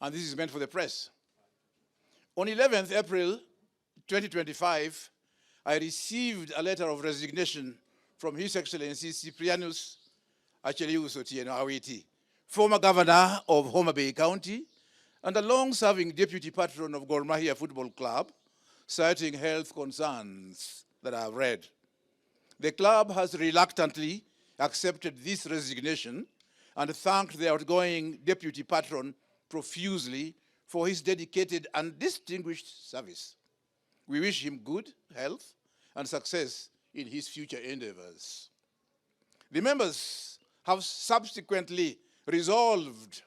and this is meant for the press. On 11th April 2025, I received a letter of resignation from His Excellency Cyprianus Eliud Awiti, former governor of Homa Bay County and a long-serving deputy patron of Mahia Football Club, citing health concerns that I have read. The club has reluctantly accepted this resignation and thanked the outgoing deputy patron profusely for his dedicated and distinguished service. We wish him good health and success in his future endeavors. The members have subsequently resolved,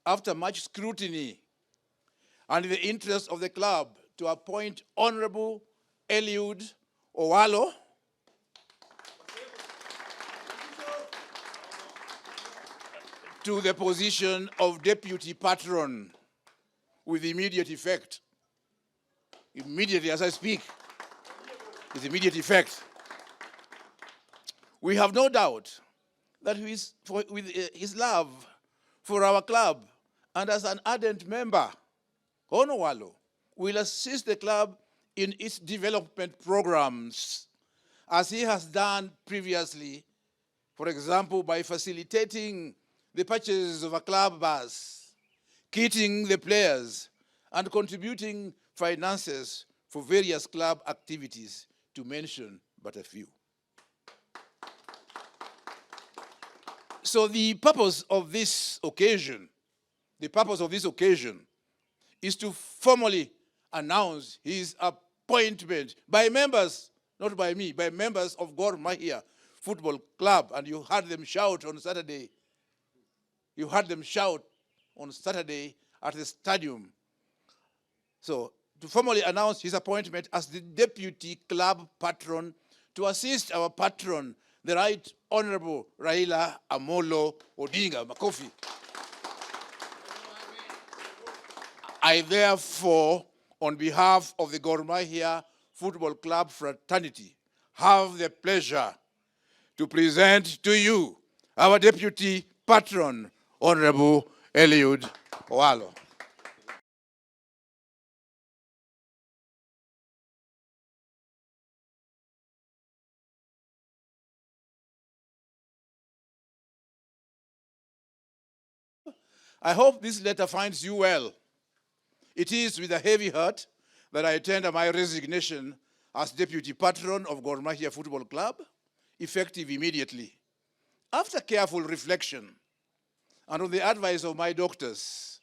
after much scrutiny and in the interest of the club, to appoint Honorable Eliud Owalo to the position of deputy patron with immediate effect. Immediately as I speak, with immediate effect. We have no doubt that with his love for our club and as an ardent member, Owalo will assist the club in its development programs, as he has done previously, for example, by facilitating the purchase of a club bus, kitting the players, and contributing finances for various club activities, to mention but a few. So the purpose of this occasion is to formally announce his appointment by members, not by me, by members of Mahia Football Club. And you heard them shout on Saturday. You heard them shout on Saturday at the stadium. So to formally announce his appointment as the deputy club patron to assist our patron, the Right Honorable Raila Amolo Odinga Makofi. I therefore, on behalf of the Mahia Football Club fraternity, have the pleasure to present to you our deputy patron, Honorable Eliud Owalo. I hope this letter finds you well. It is with a heavy heart that I tender my resignation as deputy patron of Mahia Football Club, effective immediately. After careful reflection, and on the advice of my doctors,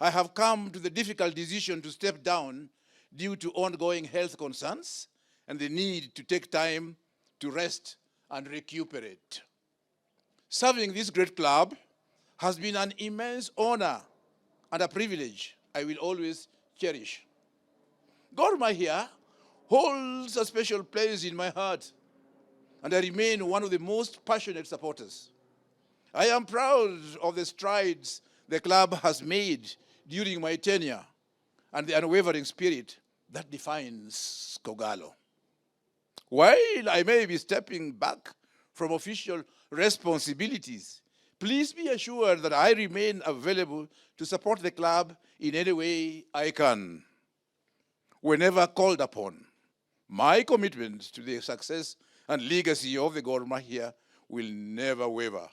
I have come to the difficult decision to step down due to ongoing health concerns and the need to take time to rest and recuperate. Serving this great club has been an immense honor and a privilege I will always cherish. Mahia holds a special place in my heart, and I remain one of the most passionate supporters. I am proud of the strides the club has made during my tenure and the unwavering spirit that defines Kogalo. While I may be stepping back from official responsibilities, please be assured that I remain available to support the club in any way I can. Whenever called upon, my commitment to the success and legacy of the Mahia will never waver.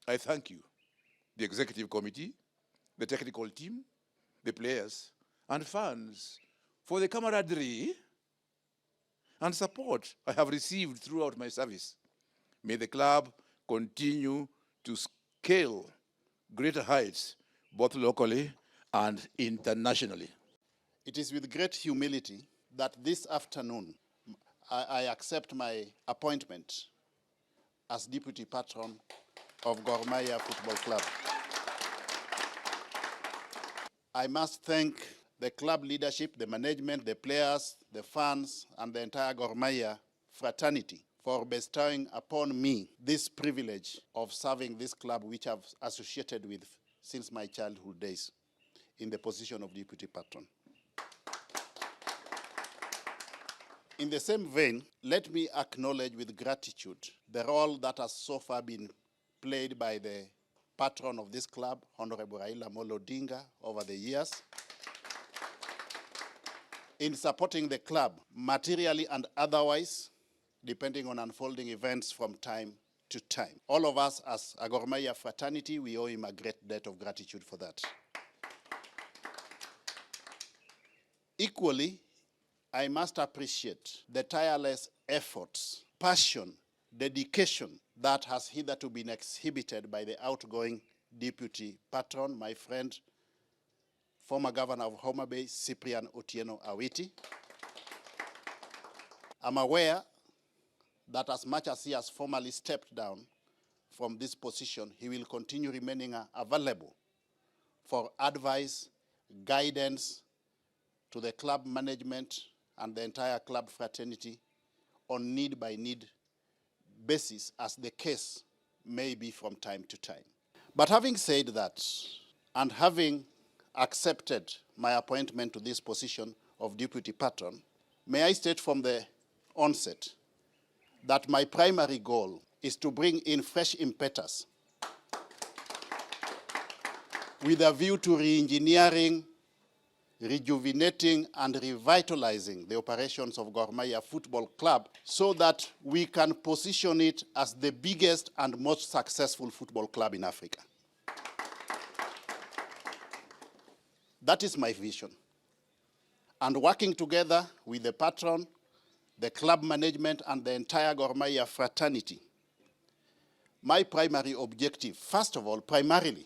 I thank you, the executive committee, the technical team, the players, and fans for the camaraderie and support I have received throughout my service. May the club continue to scale greater heights, both locally and internationally. It is with great humility that this afternoon I accept my appointment as deputy patron of Mahia Football Club. I must thank the club leadership, the management, the players, the fans, and the entire Mahia fraternity for bestowing upon me this privilege of serving this club, which I've associated with since my childhood days, in the position of deputy patron. In the same vein, let me acknowledge with gratitude the role that has so far been played by the patron of this club, Honorable Raila Amolo Odinga, over the years, in supporting the club materially and otherwise, depending on unfolding events from time to time. All of us as a Gor Mahia fraternity, we owe him a great debt of gratitude for that. Equally, I must appreciate the tireless efforts, passion, dedication that has hitherto been exhibited by the outgoing deputy patron, my friend, former governor of Homa Bay, Cyprian Otieno Awiti. I'm aware that as much as he has formally stepped down from this position, he will continue remaining available for advice, guidance to the club management and the entire club fraternity on need-by-need basis, as the case may be from time to time. But having said that, and having accepted my appointment to this position of deputy patron, may I state from the onset that my primary goal is to bring in fresh impetus with a view to re-engineering, rejuvenating and revitalizing the operations of Gor Mahia Football Club so that we can position it as the biggest and most successful football club in Africa. That is my vision. And working together with the patron, the club management and the entire Gor Mahia fraternity, my primary objective, first of all, primarily,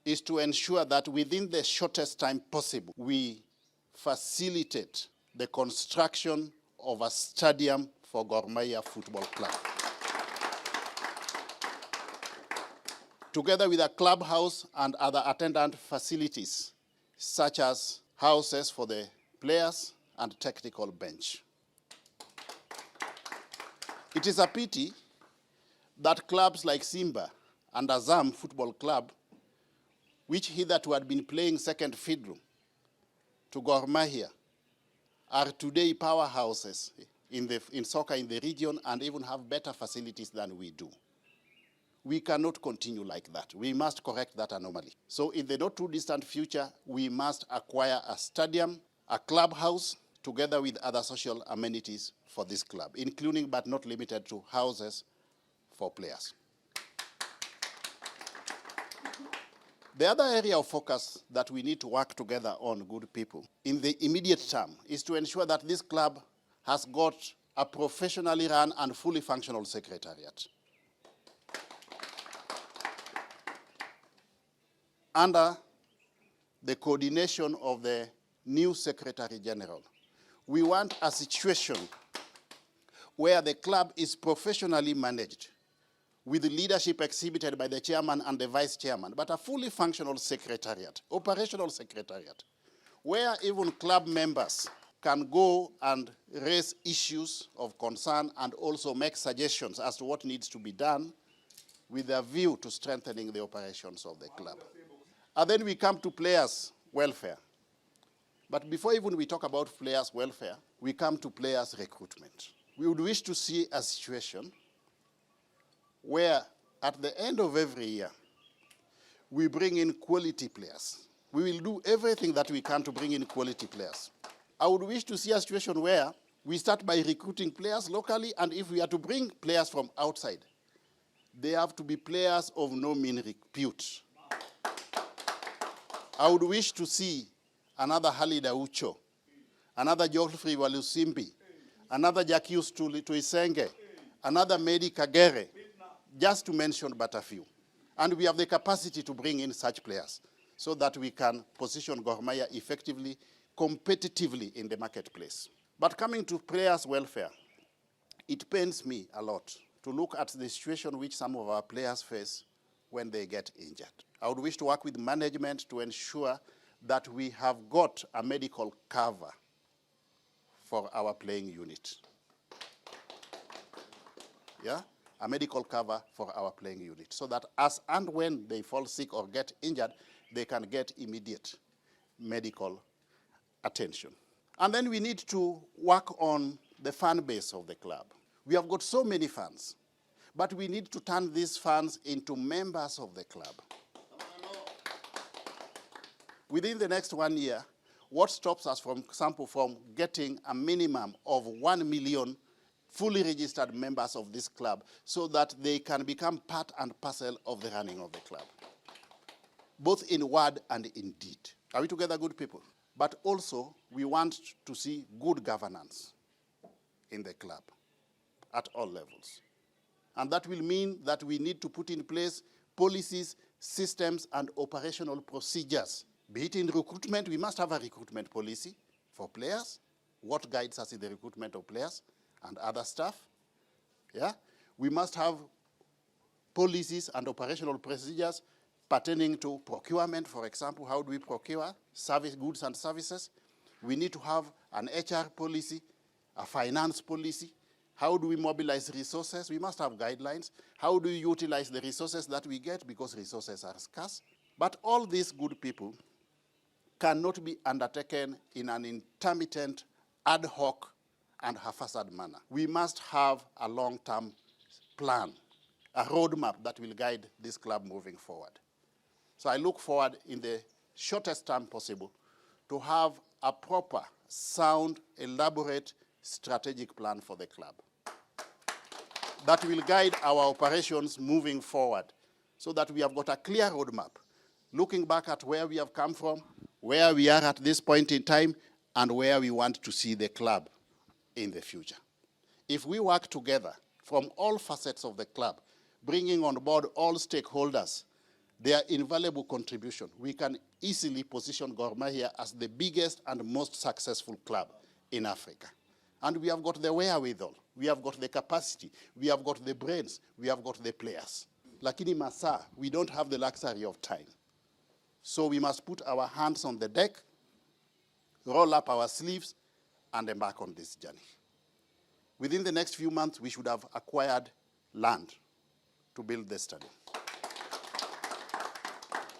is to ensure that within the shortest time possible, we facilitate the construction of a stadium for Gor Mahia Football Club. Together with a clubhouse and other attendant facilities, such as houses for the players and technical bench. It is a pity that clubs like Simba and Azam Football Club, which hitherto had been playing second fiddle to Gor Mahia, are today powerhouses in soccer in the region and even have better facilities than we do. We cannot continue like that. We must correct that anomaly. So in the not too distant future, we must acquire a stadium, a clubhouse, together with other social amenities for this club, including but not limited to houses for players. The other area of focus that we need to work together on, good people, in the immediate term, is to ensure that this club has got a professionally run and fully functional secretariat. Under the coordination of the new Secretary General, we want a situation where the club is professionally managed, with the leadership exhibited by the chairman and the vice chairman, but a fully functional secretariat, operational secretariat, where even club members can go and raise issues of concern and also make suggestions as to what needs to be done with a view to strengthening the operations of the club. And then we come to players' welfare. But before even we talk about players' welfare, we come to players' recruitment. We would wish to see a situation where at the end of every year, we bring in quality players. We will do everything that we can to bring in quality players. I would wish to see a situation where we start by recruiting players locally, and if we are to bring players from outside, they have to be players of no mean repute. I would wish to see another Halida Ucho, another Geoffrey Walusimbi, another Jacques Tuisenge, another Medi Kagere, just to mention but a few. And we have the capacity to bring in such players so that we can position Gor Mahia effectively, competitively in the marketplace. But coming to players' welfare, it pains me a lot to look at the situation which some of our players face when they get injured. I would wish to work with management to ensure that we have got a medical cover for our playing unit. Yeah? A medical cover for our playing unit, so that as and when they fall sick or get injured, they can get immediate medical attention. And then we need to work on the fan base of the club. We have got so many fans, But we need to turn these funds into members of the club. Within the next 1 year, what stops us, for example, from getting a minimum of 1 million fully registered members of this club so that they can become part and parcel of the running of the club, both in word and in deed. Are we together, good people? But also, we want to see good governance in the club at all levels. And that will mean that we need to put in place policies, systems, and operational procedures. Be it in recruitment, we must have a recruitment policy for players, what guides us in the recruitment of players and other staff. Yeah? We must have policies and operational procedures pertaining to procurement, for example. How do we procure goods and services? We need to have an HR policy, a finance policy. How do we mobilize resources? We must have guidelines. How do we utilize the resources that we get, because resources are scarce? But all these good people cannot be undertaken in an intermittent, ad hoc, and haphazard manner. We must have a long-term plan, a roadmap that will guide this club moving forward. So I look forward in the shortest time possible to have a proper, sound, elaborate, strategic plan for the club that will guide our operations moving forward, so that we have got a clear roadmap, looking back at where we have come from, where we are at this point in time, and where we want to see the club in the future. If we work together from all facets of the club, bringing on board all stakeholders, their invaluable contribution, we can easily position Gor Mahia as the biggest and most successful club in Africa. And we have got the wherewithal, we have got the capacity, we have got the brains, we have got the players. Lakini Masa, we don't have the luxury of time. So we must put our hands on the deck, roll up our sleeves, and embark on this journey. Within the next few months, we should have acquired land to build the stadium.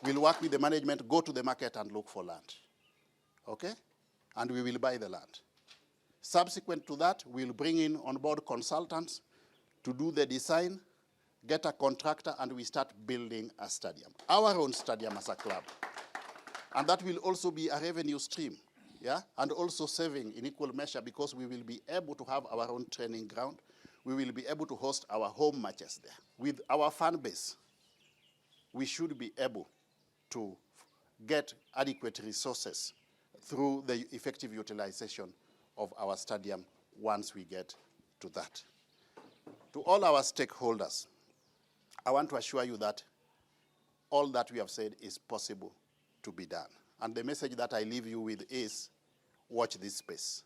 We'll work with the management, go to the market and look for land. Okay? And we will buy the land. Subsequent to that, we'll bring in on board consultants to do the design, get a contractor, and we start building a stadium, our own stadium as a club. And that will also be a revenue stream, yeah? And also saving in equal measure, because we will be able to have our own training ground. We will be able to host our home matches there. With our fan base, we should be able to get adequate resources through the effective utilization of our stadium once we get to that. To all our stakeholders, I want to assure you that all that we have said is possible to be done. And the message that I leave you with is, watch this space.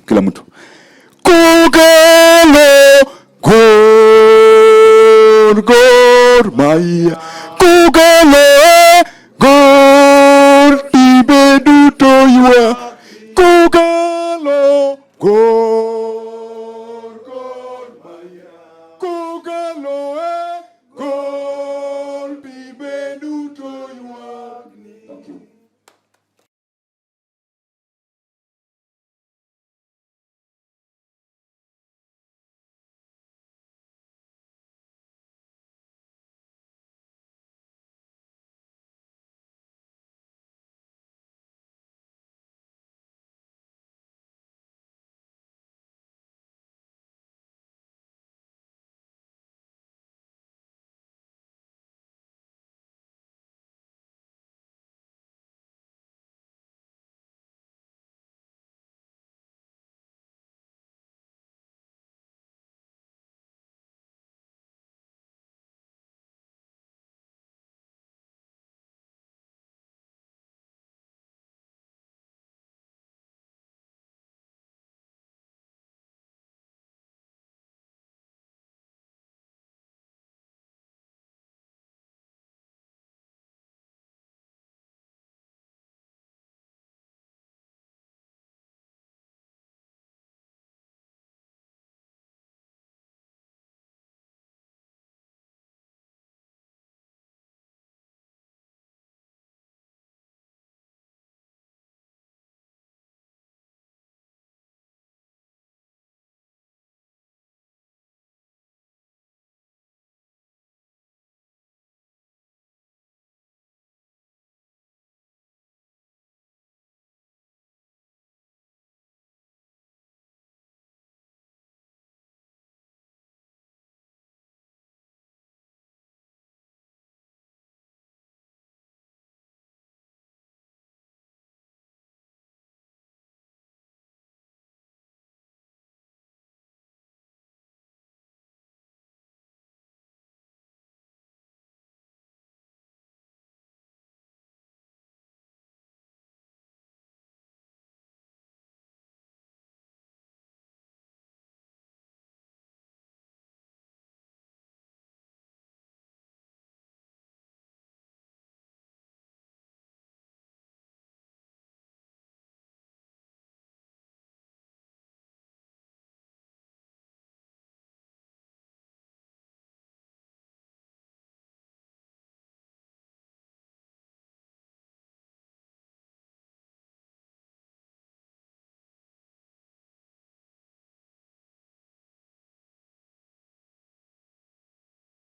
Kila mtu kugelo